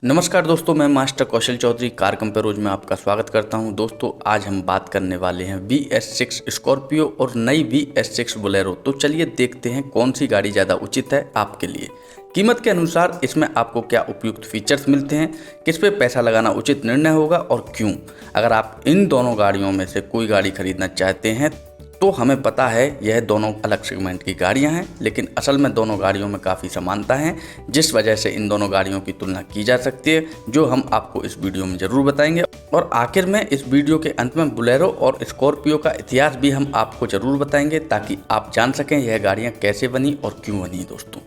नमस्कार दोस्तों, मैं मास्टर कौशल चौधरी कार कंपेरोज में आपका स्वागत करता हूं। दोस्तों आज हम बात करने वाले हैं VS6 स्कॉर्पियो और नई VS6 बोलेरो। तो चलिए देखते हैं कौन सी गाड़ी ज़्यादा उचित है आपके लिए। कीमत के अनुसार इसमें आपको क्या उपयुक्त फीचर्स मिलते हैं, किस पे पैसा लगाना उचित निर्णय होगा और क्यों। अगर आप इन दोनों गाड़ियों में से कोई गाड़ी खरीदना चाहते हैं तो हमें पता है यह दोनों अलग सेगमेंट की गाड़ियां हैं, लेकिन असल में दोनों गाड़ियों में काफ़ी समानता है, जिस वजह से इन दोनों गाड़ियों की तुलना की जा सकती है, जो हम आपको इस वीडियो में ज़रूर बताएंगे। और आखिर में इस वीडियो के अंत में बोलेरो और स्कॉर्पियो का इतिहास भी हम आपको ज़रूर बताएंगे, ताकि आप जान सकें यह गाड़ियाँ कैसे बनी और क्यों बनी। दोस्तों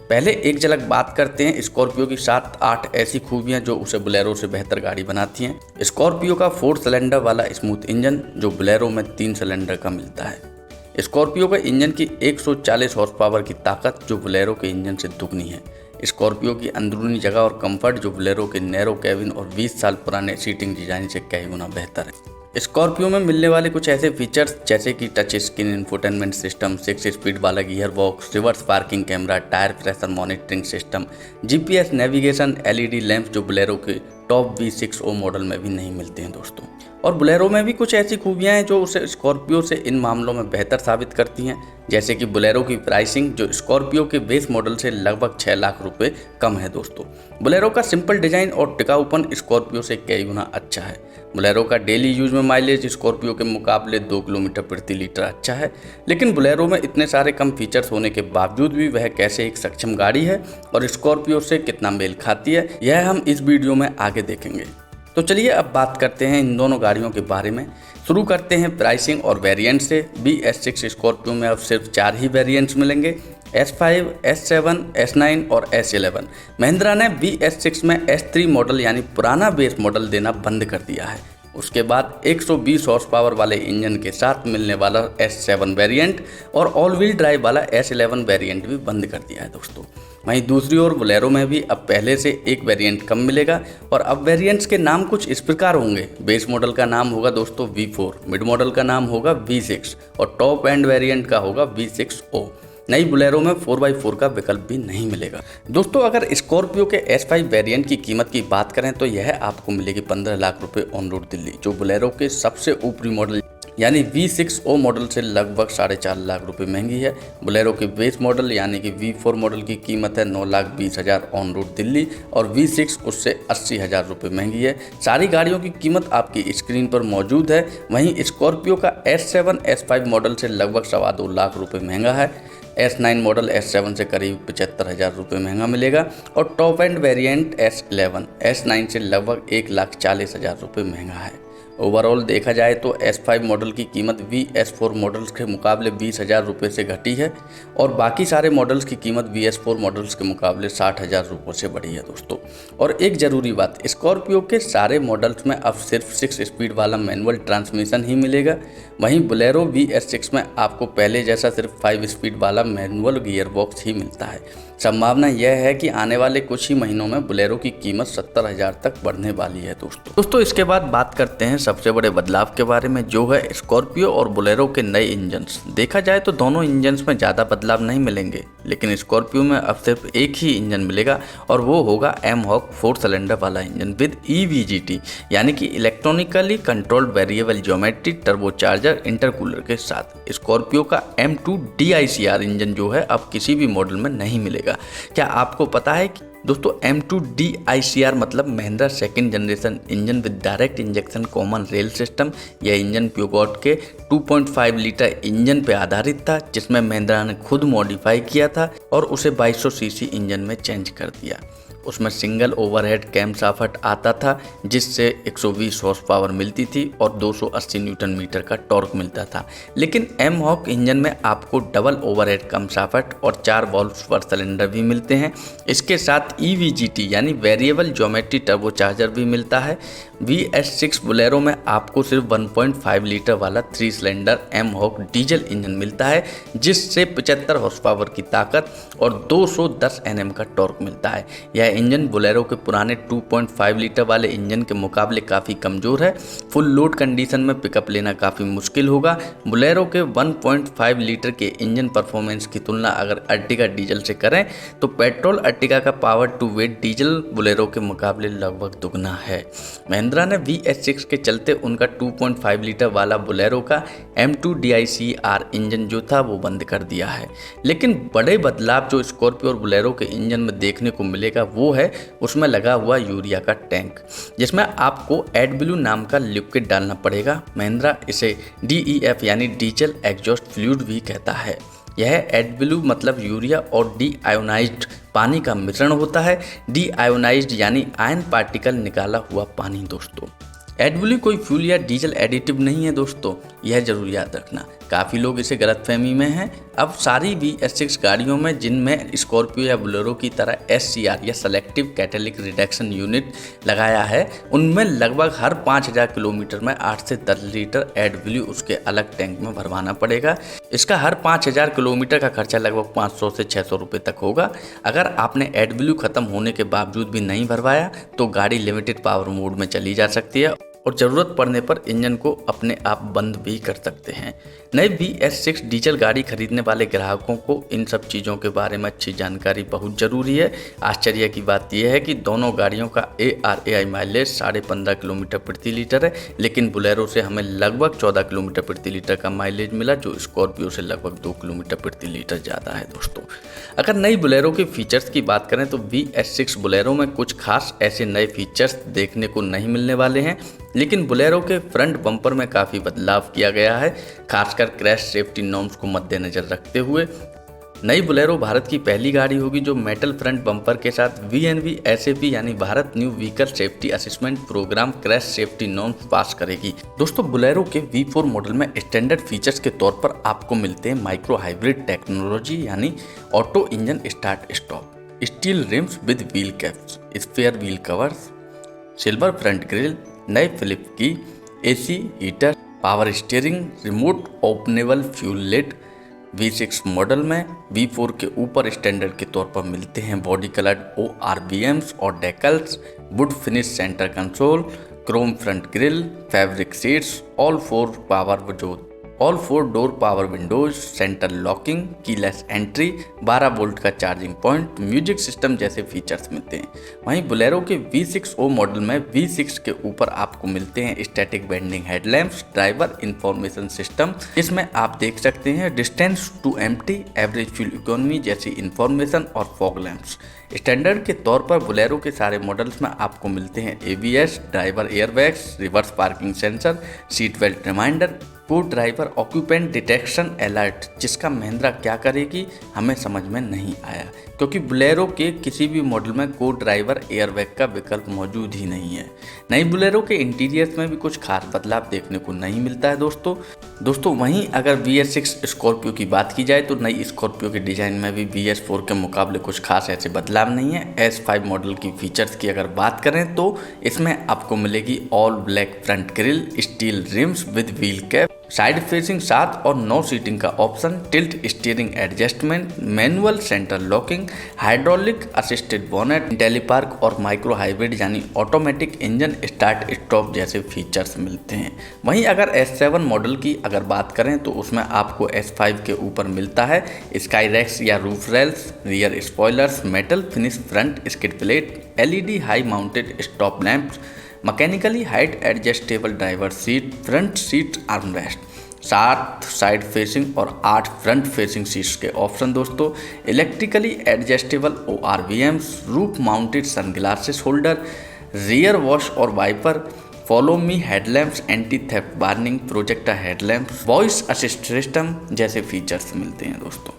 पहले एक झलक बात करते हैं स्कॉर्पियो की 7-8 ऐसी खूबियां जो उसे बोलेरो से बेहतर गाड़ी बनाती हैं। स्कॉर्पियो का 4 सिलेंडर वाला स्मूथ इंजन जो बोलेरो में 3 सिलेंडर का मिलता है। स्कॉर्पियो के इंजन की 140 हॉर्स पावर की ताकत जो बोलेरो के इंजन से दुगनी है। स्कॉर्पियो की अंदरूनी जगह और कंफर्ट जो बोलेरो के नैरो कैबिन और 20 साल पुराने सीटिंग डिजाइन से कई गुना बेहतर है। स्कॉर्पियो में मिलने वाले कुछ ऐसे फीचर्स जैसे कि touch screen infotainment system, 6 speed वाला gear box, reverse parking camera, tyre pressure monitoring system, GPS navigation, LED lamp जो बोलेरो के टॉप V6O मॉडल में भी नहीं मिलते हैं दोस्तों। और बोलेरो में भी कुछ ऐसी खूबियां हैं जो उसे स्कॉर्पियो से इन मामलों में बेहतर साबित करती हैं, जैसे कि बोलेरो की प्राइसिंग जो स्कॉर्पियो के बेस मॉडल से लगभग 6 लाख रुपए कम है दोस्तों। बोलेरो का सिंपल डिजाइन और टिकाऊपन स्कॉर्पियो से कई गुना अच्छा है। बोलेरो का डेली यूज में माइलेज स्कॉर्पियो के मुकाबले 2 किलोमीटर प्रति लीटर अच्छा है, लेकिन बोलेरो में इतने सारे कम फीचर्स होने के बावजूद भी वह कैसे एक सक्षम गाड़ी है और स्कॉर्पियो से कितना मेल खाती है, यह हम इस वीडियो में आगे देखेंगे। तो चलिए अब बात करते हैं इन दोनों गाड़ियों के बारे में। शुरू करते हैं प्राइसिंग और वेरिएंट से। VS6 स्कॉर्पियो में अब सिर्फ 4 ही वेरिएंट्स मिलेंगे, S5, S7, S9 और S11। महिंद्रा ने VS6 में S3 मॉडल यानी पुराना बेस मॉडल देना बंद कर दिया है। उसके बाद 120 हॉर्स पावर वाले इंजन के साथ मिलने वाला S7 वेरिएंट और ऑल व्हील ड्राइव वाला S11 वेरिएंट भी बंद कर दिया है दोस्तों। वहीं दूसरी ओर बोलेरो में भी अब पहले से एक वेरिएंट कम मिलेगा और अब वेरिएंट्स के नाम कुछ इस प्रकार होंगे। बेस मॉडल का नाम होगा दोस्तों V4, मिड मॉडल का नाम होगा V6 और टॉप एंड वेरिएंट का होगा V6O। नई बोलेरो में 4x4 का विकल्प भी नहीं मिलेगा दोस्तों। अगर स्कॉर्पियो के S5 वेरिएंट की कीमत की बात करें तो यह आपको मिलेगी 15 लाख रुपए ऑन रोड दिल्ली, जो बोलेरो के सबसे ऊपरी मॉडल यानी V6O मॉडल से लगभग 4.5 लाख रुपए महंगी है। बोलेरो के बेस मॉडल यानी कि V4 मॉडल की कीमत है 9,20,000 ऑन रोड दिल्ली और V6 उससे 80,000 रुपये महंगी है। सारी गाड़ियों की कीमत आपकी स्क्रीन पर मौजूद है। वहीं स्कॉर्पियो का S7 S5 मॉडल से लगभग 2.25 लाख रुपये महंगा है। S9 मॉडल S7 से करीब 75,000 रुपये महंगा मिलेगा और top end variant S11 S9 से लगभग 1,40,000 रुपये महंगा है। ओवरऑल देखा जाए तो S5 मॉडल की कीमत VS4 मॉडल्स के मुकाबले 20,000 रुपये से घटी है और बाकी सारे मॉडल्स की कीमत VS4 मॉडल्स के मुकाबले 60,000 रुपये से बढ़ी है दोस्तों। और एक ज़रूरी बात, स्कॉर्पियो के सारे मॉडल्स में अब सिर्फ 6 स्पीड वाला मैनुअल ट्रांसमिशन ही मिलेगा। वहीं बोलेरो VS6 में आपको पहले जैसा सिर्फ 5 स्पीड वाला मैनुअल गियर बॉक्स ही मिलता है। संभावना यह है कि आने वाले कुछ ही महीनों में बोलेरो की कीमत 70,000 तक बढ़ने वाली है दोस्तों। इसके बाद बात करते हैं सबसे बड़े बदलाव के बारे में, जो है स्कॉर्पियो और बोलेरो के नए इंजन्स। देखा जाए तो दोनों इंजन्स में ज़्यादा बदलाव नहीं मिलेंगे, लेकिन स्कॉर्पियो में अब सिर्फ एक ही इंजन मिलेगा और वो होगा M-HOK 4 सिलेंडर वाला इंजन विद EVGT यानी कि electronically controlled variable geometry turbocharger intercooler के साथ। स्कॉर्पियो का M2 DICR इंजन जो है अब किसी भी मॉडल में नहीं मिलेगा। क्या आपको पता है कि दोस्तों M2 DICR मतलब Mahindra second generation engine with direct injection common rail system. यह इंजन प्यूगॉट के 2.5 लीटर इंजन पे आधारित था, जिसमें महिंद्रा ने खुद मॉडिफाई किया था और उसे 2200 सीसी इंजन में चेंज कर दिया। उसमें सिंगल ओवरहेड कैम शाफ्ट आता था, जिससे 120 हॉर्स पावर मिलती थी और 280 न्यूटन मीटर का टॉर्क मिलता था। लेकिन M-HOK इंजन में आपको डबल ओवरहेड कम शाफ्ट और 4 वॉल्व्स पर सिलेंडर भी मिलते हैं। इसके साथ EVGT यानी वेरिएबल ज्योमेट्री टर्बोचार्जर भी मिलता है। VS6 बोलेरो में आपको सिर्फ 1.5 लीटर वाला 3 सिलेंडर एमहॉक डीजल इंजन मिलता है, जिससे 75 हॉर्स पावर की ताकत और 210 Nm का टॉर्क मिलता है। यह इंजन बोलेरो के पुराने 2.5 लीटर वाले इंजन के मुकाबले काफ़ी कमज़ोर है। फुल लोड कंडीशन में पिकअप लेना काफ़ी मुश्किल होगा। बोलेरो के 1.5 लीटर के इंजन परफॉर्मेंस की तुलना अगर अर्टिगा डीजल से करें तो पेट्रोल अर्टिगा का power to weight diesel Bolero के मुकाबले लगभग दुगना है। महिंद्रा ने VS6 के चलते उनका 2.5 लीटर वाला बोलेरो का M2 DICR इंजन जो था वो बंद कर दिया है। लेकिन बड़े बदलाव जो स्कॉर्पियो और बोलेरो के इंजन में देखने को मिलेगा वो है उसमें लगा हुआ यूरिया का टैंक, जिसमें आपको एडब्ल्यू नाम का लिक्विड डालना पड़ेगा। महिंद्रा इसे DEF यानी डीजल एग्जॉस्ट फ्लूइड भी कहता है। यह एडब्ल्यू मतलब यूरिया और डी आयोनाइज्ड पानी का मिश्रण होता है। डी आयोनाइज्ड यानी आयन पार्टिकल निकाला हुआ पानी। दोस्तों, एडब्ल्यू कोई फ्यूल या डीजल एडिटिव नहीं है दोस्तों, यह जरूर याद रखना। काफ़ी लोग इसे गलतफहमी में हैं। अब सारी VS6 गाड़ियों में जिनमें स्कॉर्पियो या बोलेरो की तरह SCR या सेलेक्टिव कैटेलिक रिडक्शन यूनिट लगाया है, उनमें लगभग हर 5000 किलोमीटर में 8 से 10 लीटर एडब्ल्यू उसके अलग टैंक में भरवाना पड़ेगा। इसका हर 5000 किलोमीटर का खर्चा लगभग 500 से 600 रुपये तक होगा। अगर आपने एडब्ल्यू ख़त्म होने के बावजूद भी नहीं भरवाया तो गाड़ी लिमिटेड पावर मोड में चली जा सकती है और ज़रूरत पड़ने पर इंजन को अपने आप बंद भी कर सकते हैं। नई VS6 डीजल गाड़ी खरीदने वाले ग्राहकों को इन सब चीज़ों के बारे में अच्छी जानकारी बहुत ज़रूरी है। आश्चर्य की बात यह है कि दोनों गाड़ियों का ARAI माइलेज 15.5 किलोमीटर प्रति लीटर है, लेकिन बोलेरो से हमें लगभग 14 किलोमीटर प्रति लीटर का माइलेज मिला, जो स्कॉर्पियो से लगभग 2 किलोमीटर प्रति लीटर ज़्यादा है। दोस्तों, अगर नई बोलेरो के फीचर्स की बात करें तो VS6 बोलेरो में कुछ खास ऐसे नए फीचर्स देखने को नहीं मिलने वाले हैं, लेकिन बोलेरो के फ्रंट बम्पर में काफ़ी बदलाव किया गया है, खासकर क्रैश सेफ्टी नॉर्म्स को मद्देनज़र रखते हुए। नई बोलेरो भारत की पहली गाड़ी होगी जो मेटल फ्रंट बम्पर के साथ VNV SAP यानी Bharat new vehicle safety assessment programme crash safety norms pass करेगी। दोस्तों, बोलेरो के V4 मॉडल में स्टैंडर्ड फीचर्स के तौर पर आपको मिलते हैं माइक्रो हाइब्रिड टेक्नोलॉजी यानी auto engine start stop, steel rims with wheel caps, spare wheel covers, silver front grille, नए flip key AC heater, power steering, remote openable fuel lid. V6 model में V4 के ऊपर standard के तौर पर मिलते हैं बॉडी कलर्ड ORVMs और decals, would finish centre console, Chrome front grille, fabric seats, all 4 door power Windows, centre locking, keyless entry, 12 volt का चार्जिंग पॉइंट, म्यूजिक सिस्टम जैसे फीचर्स मिलते हैं। वहीं बोलेरो के V6O मॉडल में V6 के ऊपर आपको मिलते हैं static bending headlamps, driver information system, इसमें आप देख सकते हैं distance to empty, average fuel economy जैसी इंफॉर्मेशन और फॉग लैंप्स। स्टैंडर्ड के तौर पर बोलेरो के सारे मॉडल्स में आपको मिलते हैं ABS, driver airbags, reverse parking sensor, seat belt reminder, co driver occupant detection alert, जिसका महिंद्रा क्या करेगी हमें समझ में नहीं आया, क्योंकि बोलेरो के किसी भी मॉडल में को ड्राइवर एयरबैग का विकल्प मौजूद ही नहीं है। नई बोलेरो के इंटीरियर्स में भी कुछ खास बदलाव देखने को नहीं मिलता है। दोस्तों वहीं अगर VS6 स्कॉर्पियो की बात की जाए तो नई स्कॉर्पियो के डिज़ाइन में भी VS4 के मुकाबले कुछ खास ऐसे बदलाव नहीं है। S5 मॉडल की फीचर्स की अगर बात करें तो इसमें आपको मिलेगी all black front grill, steel rims with wheel cap, side facing 7 और 9 सीटिंग का option, tilt steering adjustment, manual centre locking, hydraulic assisted bonnet, Intellipark और माइक्रो हाइब्रिड यानी ऑटोमेटिक इंजन स्टार्ट स्टॉप जैसे फीचर्स मिलते हैं। वहीं अगर S7 मॉडल की अगर बात करें तो उसमें आपको S5 के ऊपर मिलता है स्काई रैक्स या roof rails, rear spoilers, metal finish front skid plate, LED high mounted stop lamps, mechanically height adjustable driver seat, front seat armrest, 7 side facing और 8 फ्रंट फेसिंग सीट्स के ऑप्शन। दोस्तों electrically adjustable ORVMs, roof mounted sunglasses holder, rear wash और wiper, follow me headlamps, anti theft warning, projector headlamps, voice assist system जैसे features मिलते हैं। दोस्तों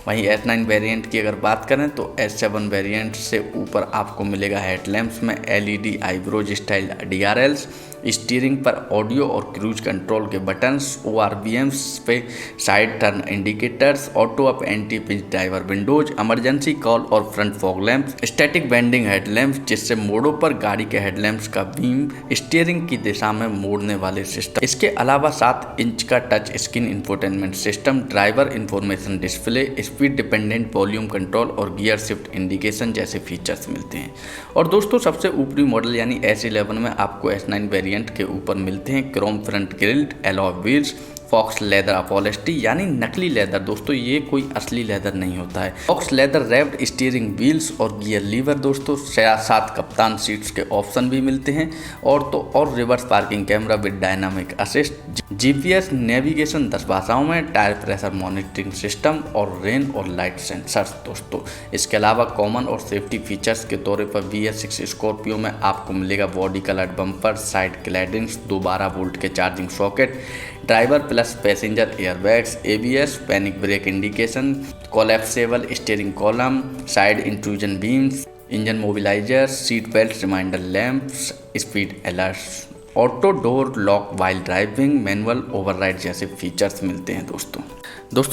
वहीं S9 variant की अगर बात करें तो S7 वेरिएंट से ऊपर आपको मिलेगा हेडलैम्प्स में LED eyebrows style DRLs, steering पर ऑडियो और क्रूज कंट्रोल के बटन्स, ORVMs पे side turn indicators, auto up anti pinch driver windows, emergency call और front fog lamps, static bending headlamps जिससे मोड़ों पर गाड़ी के हेडलैम्प्स का बीम स्टीयरिंग की दिशा में मोड़ने वाले सिस्टम। इसके अलावा 7 इंच का touch screen infotainment system, driver information display, speed dependent volume control और गियर शिफ्ट इंडिकेशन जैसे फीचर्स मिलते हैं। और दोस्तों सबसे ऊपरी मॉडल यानी S11 में आपको S9 वेरिएंट के ऊपर मिलते हैं chrome front grilled alloy wheels, faux leather upholstery यानी नकली लेदर। दोस्तों ये कोई असली लेदर नहीं होता है। Fox leather wrapped steering wheels और गियर लीवर दोस्तों, 7 कप्तान सीट्स के ऑप्शन भी मिलते हैं और reverse parking camera with dynamic assist, GPS navigation 10 भाषाओं में, टायर प्रेशर मॉनिटरिंग सिस्टम और रेन और लाइट सेंसर्स दोस्तों। इसके अलावा कॉमन और सेफ्टी फीचर्स के तौर पर BS6 स्कॉर्पियो में आपको मिलेगा body coloured bumper, side claddings, 12 volt के charging socket, driver plus passenger airbags, ABS, panic brake indication, collapsible steering column, side intrusion beams, engine mobiliser, seat belt reminder lamps, speed alerts, auto door lock while driving, manual override जैसे features मिलते हैं दोस्तों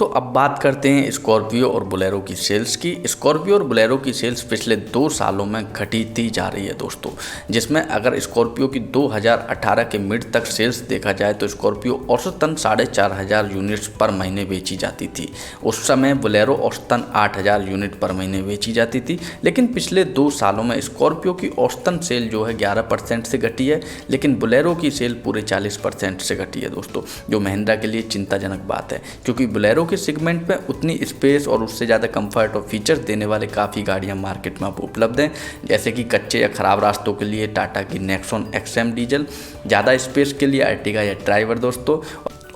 अब बात करते हैं Scorpio और Bolero की सेल्स की। स्कॉर्पियो और बोलेरो की सेल्स पिछले 2 सालों में घटी जा रही है दोस्तों, जिसमें अगर स्कॉर्पियो की 2018 के मिड तक सेल्स देखा जाए तो स्कॉर्पियो औसतन 4,500 यूनिट्स पर महीने बेची जाती थी। उस समय बोलेरो औसतन 8,000 यूनिट पर महीने बेची जाती थी। लेकिन पिछले 2 सालों में स्कॉर्पियो की औसतन सेल जो है 11% से घटी है, लेकिन बोलेरो की सेल पूरे 40% से घटी है दोस्तों, जो महिंद्रा के लिए चिंताजनक बात है, क्योंकि बोलेरो के सेगमेंट में उतनी स्पेस और उससे ज़्यादा कंफर्ट और फीचर्स देने वाले काफ़ी गाड़ियां मार्केट में अब उपलब्ध हैं, जैसे कि कच्चे या ख़राब रास्तों के लिए टाटा की नेक्सॉन XM डीजल, ज़्यादा स्पेस के लिए अर्टिगा या ड्राइवर दोस्तों,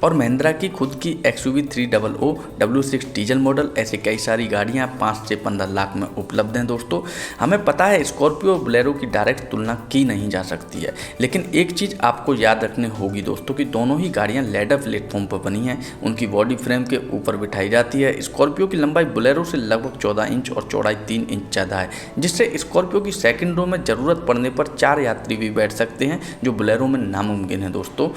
और महिंद्रा की खुद की XUV 300 W6 डीजल मॉडल। ऐसे कई सारी गाड़ियां 5 से 15 लाख में उपलब्ध हैं दोस्तों। हमें पता है स्कॉर्पियो और बोलेरो की डायरेक्ट तुलना की नहीं जा सकती है, लेकिन एक चीज़ आपको याद रखनी होगी दोस्तों कि दोनों ही गाड़ियां लैडर प्लेटफॉर्म पर बनी हैं, उनकी बॉडी फ्रेम के ऊपर बिठाई जाती है। स्कॉर्पियो की लंबाई बोलेरो से लगभग 14 इंच और चौड़ाई 3 इंच ज़्यादा है, जिससे स्कॉर्पियो की सेकेंड रो में ज़रूरत पड़ने पर 4 यात्री भी बैठ सकते हैं, जो बोलेरो में नामुमकिन है दोस्तों।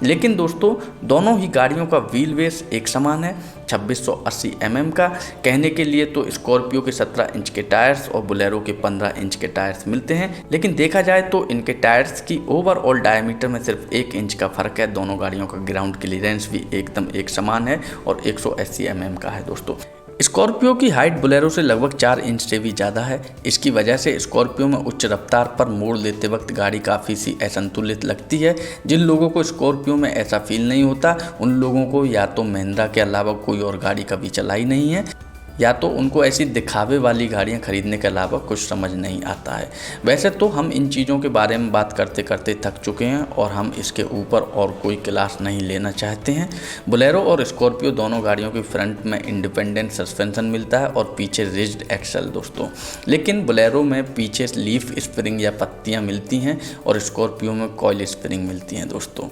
लेकिन दोस्तों दोनों ही गाड़ियों का व्हील बेस एक समान है, 2680 mm का। कहने के लिए तो स्कॉर्पियो के 17 इंच के टायर्स और बोलेरो के 15 इंच के टायर्स मिलते हैं, लेकिन देखा जाए तो इनके टायर्स की ओवरऑल डायमीटर में सिर्फ 1 इंच का फ़र्क है। दोनों गाड़ियों का ग्राउंड क्लियरेंस भी एकदम एक समान है और 180 mm का है दोस्तों। स्कॉर्पियो की हाइट बोलेरो से लगभग 4 इंच से भी ज़्यादा है। इसकी वजह से स्कॉर्पियो में उच्च रफ्तार पर मोड़ लेते वक्त गाड़ी काफ़ी सी असंतुलित लगती है। जिन लोगों को स्कॉर्पियो में ऐसा फील नहीं होता, उन लोगों को या तो महिंद्रा के अलावा कोई और गाड़ी कभी चलाई नहीं है, या तो उनको ऐसी दिखावे वाली गाड़ियां खरीदने के अलावा कुछ समझ नहीं आता है। वैसे तो हम इन चीज़ों के बारे में बात करते करते थक चुके हैं और हम इसके ऊपर और कोई क्लास नहीं लेना चाहते हैं। बोलेरो और स्कॉर्पियो दोनों गाड़ियों की फ्रंट में इंडिपेंडेंट सस्पेंशन मिलता है और पीछे रिज्ड एक्सल दोस्तों, लेकिन बोलेरो में पीछे लीफ स्प्रिंग या पत्तियाँ मिलती हैं और स्कॉर्पियो में कॉइल स्प्रिंग मिलती हैं दोस्तों।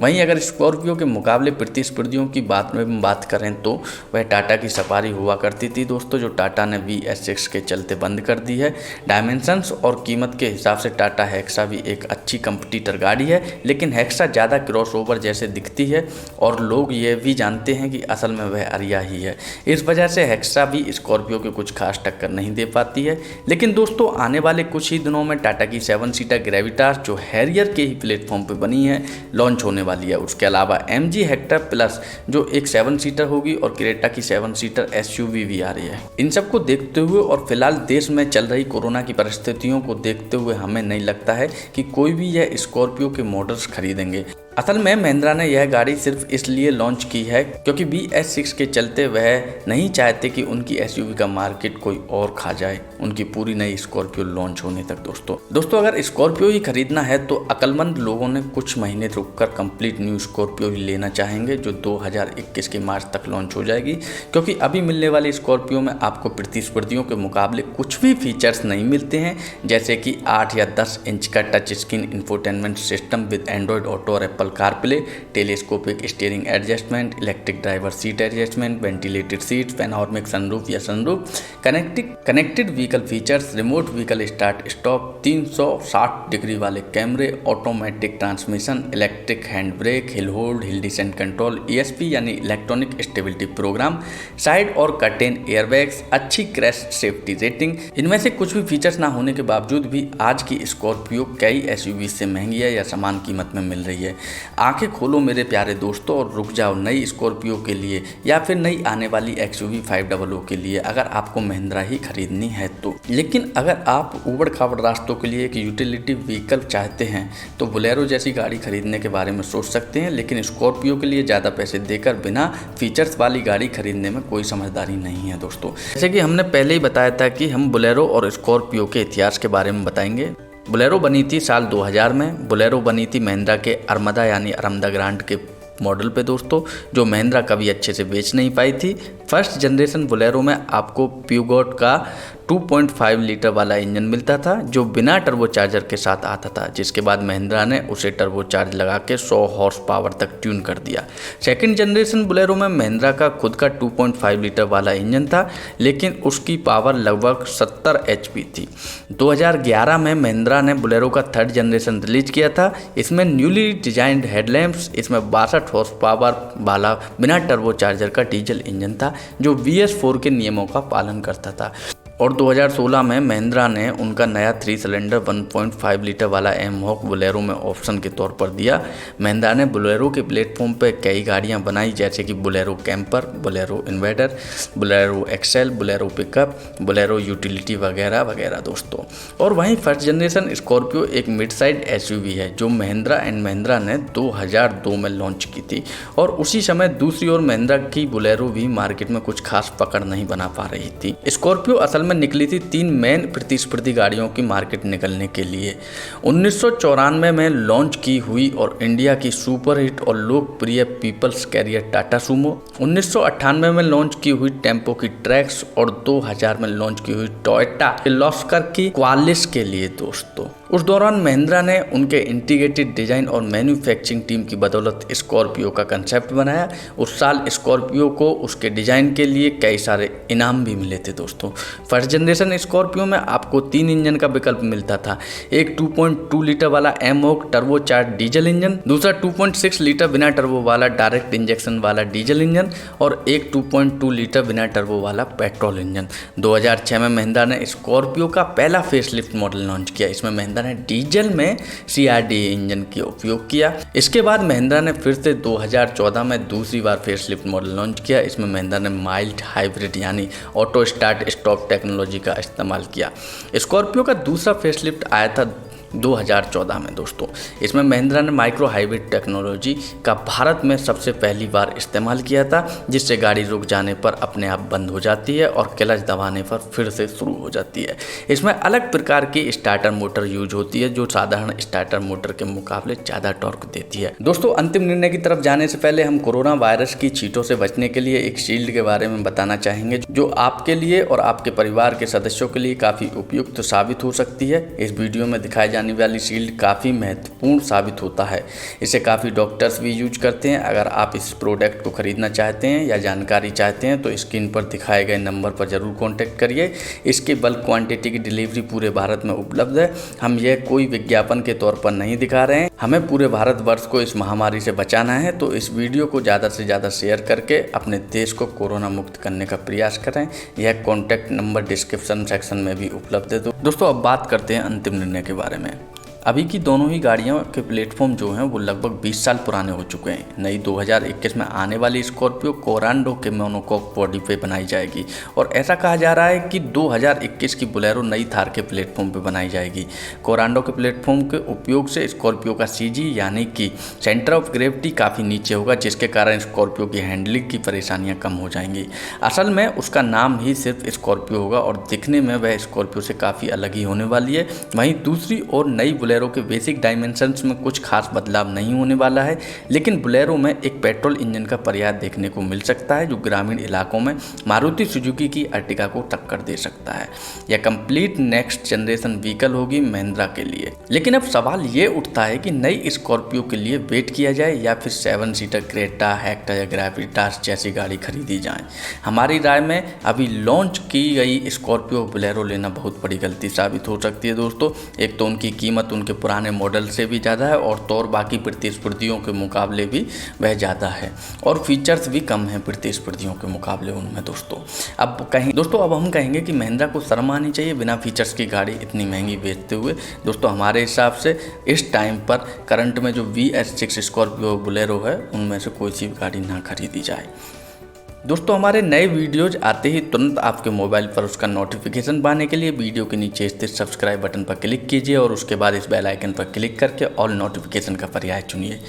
वहीं अगर स्कॉर्पियो के मुकाबले प्रतिस्पर्धियों की बात करें तो वह टाटा की सफारी हुआ करती थी दोस्तों, जो टाटा ने VS6 के चलते बंद कर दी है। डायमेंशंस और कीमत के हिसाब से टाटा हेक्सा भी एक अच्छी कंपटीटर गाड़ी है, लेकिन हेक्सा ज़्यादा क्रॉसओवर जैसे दिखती है और लोग ये भी जानते हैं कि असल में वह अरिया ही है। इस वजह से हेक्सा भी स्कॉर्पियो के कुछ खास टक्कर नहीं दे पाती है। लेकिन दोस्तों आने वाले कुछ ही दिनों में टाटा की 7 सीटर ग्रेविटास, जो हैरियर के ही प्लेटफॉर्म पर बनी है, लॉन्च होने वाली है। उसके अलावा MG हेक्टर प्लस जो एक 7 सीटर होगी और क्रेटा की 7 सीटर SUV भी आ रही है। इन सब को देखते हुए और फिलहाल देश में चल रही कोरोना की परिस्थितियों को देखते हुए हमें नहीं लगता है कि कोई भी यह स्कॉर्पियो के मॉडल्स खरीदेंगे। असल में महिंद्रा ने यह गाड़ी सिर्फ इसलिए लॉन्च की है क्योंकि BS6 के चलते वह नहीं चाहते कि उनकी SUV का मार्केट कोई और खा जाए उनकी पूरी नई स्कॉर्पियो लॉन्च होने तक। दोस्तों अगर स्कॉर्पियो ही खरीदना है तो अक्लमंद लोगों ने कुछ महीने रुककर कंप्लीट न्यू स्कॉर्पियो ही लेना चाहेंगे, जो 2021 के मार्च तक लॉन्च हो जाएगी, क्योंकि अभी मिलने वाली स्कॉर्पियो में आपको प्रतिस्पर्धियों के मुकाबले कुछ भी फीचर्स नहीं मिलते हैं, जैसे कि 8 या 10 इंच का touch screen infotainment system with Android auto और Apple Apple CarPlay, telescopic steering adjustment, electric driver seat adjustment, ventilated seat, panoramic sunroof या sunroof, connected vehicle features, remote vehicle start stop, 360 degree वाले कैमरे, automatic transmission, electric hand brake, hill hold, hill descent control, ESP यानी electronic stability programme, side और curtain airbags, अच्छी crash safety rating. इनमें से कुछ भी फीचर्स ना होने के बावजूद भी आज की स्कॉर्पियो कई SUV से महंगी है या समान कीमत में मिल रही है। आंखें खोलो मेरे प्यारे दोस्तों और रुक जाओ नई स्कॉर्पियो के लिए या फिर नई आने वाली XUV 500 के लिए, अगर आपको महिंद्रा ही खरीदनी है तो। लेकिन अगर आप उबड़ खाबड़ रास्तों के लिए एक यूटिलिटी व्हीकल चाहते हैं तो बोलेरो जैसी गाड़ी खरीदने के बारे में सोच सकते हैं, लेकिन स्कॉर्पियो के लिए ज़्यादा पैसे देकर बिना फीचर्स वाली गाड़ी खरीदने में कोई समझदारी नहीं है दोस्तों। जैसे कि हमने पहले ही बताया था कि हम बोलेरो और स्कॉर्पियो के इतिहास के बारे में बताएंगे। बोलेरो बनी थी साल 2000 में। बोलेरो बनी थी महिंद्रा के अरमदा यानी अरमदा ग्रांड के मॉडल पे दोस्तों, जो महिंद्रा कभी अच्छे से बेच नहीं पाई थी। फर्स्ट जनरेशन बोलेरो में आपको प्यूगोट का 2.5 लीटर वाला इंजन मिलता था जो बिना टर्बोचार्जर के साथ आता था, जिसके बाद महिंद्रा ने उसे टर्बोचार्ज लगा के 100 हॉर्स पावर तक ट्यून कर दिया। सेकंड जनरेशन बोलेरो में महिंद्रा का खुद का 2.5 लीटर वाला इंजन था, लेकिन उसकी पावर लगभग 70 HP थी। 2011 में महिंद्रा ने बोलेरो का थर्ड जनरेशन रिलीज किया था। इसमें न्यूली डिजाइंड हेडलैम्प्स, इसमें 62 हॉर्स पावर वाला बिना टर्बोचार्जर का डीजल इंजन था जो BS4 के नियमों का पालन करता था। और 2016 में महिंद्रा ने उनका नया 3 सिलेंडर 1.5 लीटर वाला एमहॉक बोलेरो में ऑप्शन के तौर पर दिया। महिंद्रा ने बोलेरो के प्लेटफॉर्म पर कई गाड़ियां बनाई, जैसे कि Bolero Camper, Bolero Invader, Bolero Excel, Bolero pickup, Bolero utility वगैरह वगैरह दोस्तों। और वहीं फर्स्ट जनरेशन स्कॉर्पियो एक मिड साइड SUV है जो महिंद्रा एंड महिंद्रा ने 2002 में लॉन्च की थी। और उसी समय दूसरी ओर महिंद्रा की बोलेरो भी मार्केट में कुछ खास पकड़ नहीं बना पा रही थी। स्कॉर्पियो असल में निकली थी 3 मेन प्रतिस्पर्धी गाड़ियों की मार्केट निकलने के लिए। 1994 में लॉन्च की हुई और इंडिया की सुपरहिट और लोकप्रिय पीपल्स कैरियर टाटा सूमो, 1998 में लॉन्च की हुई टेम्पो की ट्रैक्स और 2000 में लॉन्च की हुई टोयोटा किर्लोस्कर की क्वालिस के लिए दोस्तों। उस दौरान महिंद्रा ने उनके इंटीग्रेटेड डिजाइन और मैन्युफैक्चरिंग टीम की बदौलत स्कॉर्पियो का कंसेप्ट बनाया। उस साल स्कॉर्पियो को उसके डिजाइन के लिए कई सारे इनाम भी मिले थे दोस्तों। फर्स्ट जनरेशन स्कॉर्पियो में आपको 3 इंजन का विकल्प मिलता था। एक 2.2 लीटर वाला एमहॉक टर्बोचार्ज डीजल इंजन, दूसरा 2.6 लीटर बिना टर्बो वाला डायरेक्ट इंजेक्शन वाला डीजल इंजन और एक 2.2 लीटर बिना टर्बो वाला पेट्रोल इंजन। 2006 में महिंद्रा ने स्कॉर्पियो का पहला फेसलिफ्ट मॉडल लॉन्च किया। इसमें महिंद्रा ने डीजल में CRDA इंजन का उपयोग किया। इसके बाद महिंद्रा ने फिर से 2014 में दूसरी बार फेसलिफ्ट मॉडल लॉन्च किया। इसमें महिंद्रा ने माइल्ड हाइब्रिड यानी ऑटो स्टार्ट स्टॉप टेक्नोलॉजी का इस्तेमाल किया। स्कॉर्पियो का दूसरा फेसलिफ्ट आया था 2014 में दोस्तों। इसमें महिंद्रा ने माइक्रो हाइब्रिड टेक्नोलॉजी का भारत में सबसे पहली बार इस्तेमाल किया था, जिससे गाड़ी रुक जाने पर अपने आप बंद हो जाती है और क्लच दबाने पर फिर से शुरू हो जाती है। इसमें अलग प्रकार की स्टार्टर मोटर यूज होती है जो साधारण स्टार्टर मोटर के मुकाबले ज़्यादा टॉर्क देती है। दोस्तों, अंतिम निर्णय की तरफ जाने से पहले हम कोरोना वायरस की छींटों से बचने के लिए एक शील्ड के बारे में बताना चाहेंगे जो आपके लिए और आपके परिवार के सदस्यों के लिए काफ़ी उपयुक्त साबित हो सकती है। इस वीडियो में दिखाई जाने वाली शील्ड काफ़ी महत्वपूर्ण साबित होता है। इसे काफ़ी डॉक्टर्स भी यूज करते हैं। अगर आप इस प्रोडक्ट को खरीदना चाहते हैं या जानकारी चाहते हैं तो स्क्रीन पर दिखाए गए नंबर पर ज़रूर कांटेक्ट करिए। इसके बल्क क्वांटिटी की डिलीवरी पूरे भारत में उपलब्ध है। हम यह कोई विज्ञापन के तौर पर नहीं दिखा रहे हैं। हमें पूरे भारतवर्ष को इस महामारी से बचाना है, तो इस वीडियो को ज़्यादा से ज़्यादा शेयर करके अपने देश को कोरोना मुक्त करने का प्रयास करें। यह कॉन्टैक्ट नंबर डिस्क्रिप्शन सेक्शन में भी उपलब्ध है। दोस्तों, अब बात करते हैं अंतिम निर्णय के बारे में। अभी की दोनों ही गाड़ियों के प्लेटफॉर्म जो हैं वो लगभग 20 साल पुराने हो चुके हैं। नई 2021 में आने वाली स्कॉर्पियो कोरांडो के मोनोकॉक बॉडी पे बनाई जाएगी और ऐसा कहा जा रहा है कि 2021 की बोलेरो नई थार के प्लेटफॉर्म पे बनाई जाएगी। कोरांडो के प्लेटफॉर्म के उपयोग से स्कॉर्पियो का CG यानी कि सेंटर ऑफ ग्रेविटी काफ़ी नीचे होगा, जिसके कारण स्कॉर्पियो की हैंडलिंग की परेशानियाँ कम हो जाएंगी। असल में उसका नाम ही सिर्फ स्कॉर्पियो होगा और दिखने में वह स्कॉर्पियो से काफ़ी अलग ही होने वाली है। वहीं दूसरी ओर नई बोलेरो बोलेरो के बेसिक डायमेंशंस में कुछ खास बदलाव नहीं होने वाला है, लेकिन बोलेरो में एक पेट्रोल इंजन का प्रयास देखने को मिल सकता है जो ग्रामीण इलाकों में मारुति सुजुकी की अर्टिगा को टक्कर दे सकता है। यह कंप्लीट नेक्स्ट जनरेशन व्हीकल होगी महिंद्रा के लिए। लेकिन अब सवाल ये उठता है कि नई स्कॉर्पियो के लिए वेट किया जाए या फिर 7 सीटर क्रेटा, हेक्टर या ग्रेविटास जैसी गाड़ी खरीदी जाए। हमारी राय में अभी लॉन्च की गई स्कॉर्पियो बोलेरो लेना बहुत बड़ी गलती साबित हो सकती है दोस्तों। एक तो उनकी कीमत उनके पुराने मॉडल से भी ज़्यादा है और तो और बाकी प्रतिस्पर्धियों के मुकाबले भी वह ज़्यादा है और फीचर्स भी कम हैं प्रतिस्पर्धियों के मुकाबले उनमें दोस्तों। अब हम कहेंगे कि महिंद्रा को शर्म आनी चाहिए बिना फीचर्स की गाड़ी इतनी महंगी बेचते हुए। दोस्तों हमारे हिसाब से इस टाइम पर करंट में जो VS6 स्कॉर्पियो बोलेरो है उनमें से कोई सी गाड़ी ना खरीदी जाए। दोस्तों हमारे नए वीडियोज आते ही तुरंत आपके मोबाइल पर उसका नोटिफिकेशन पाने के लिए वीडियो के नीचे स्थित सब्सक्राइब बटन पर क्लिक कीजिए और उसके बाद इस बेल आइकन पर क्लिक करके ऑल नोटिफिकेशन का पर्याय चुनिए।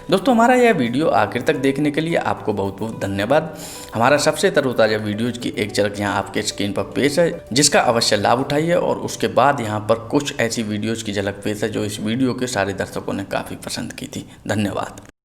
दोस्तों हमारा यह वीडियो आखिर तक देखने के लिए आपको बहुत बहुत धन्यवाद। हमारा सबसे तरोताज़ा वीडियोज की एक झलक यहाँ आपके स्क्रीन पर पेश है, जिसका अवश्य लाभ उठाइए और उसके बाद यहाँ पर कुछ ऐसी वीडियोज़ की झलक पेश है जो इस वीडियो के सारे दर्शकों ने काफ़ी पसंद की थी। धन्यवाद।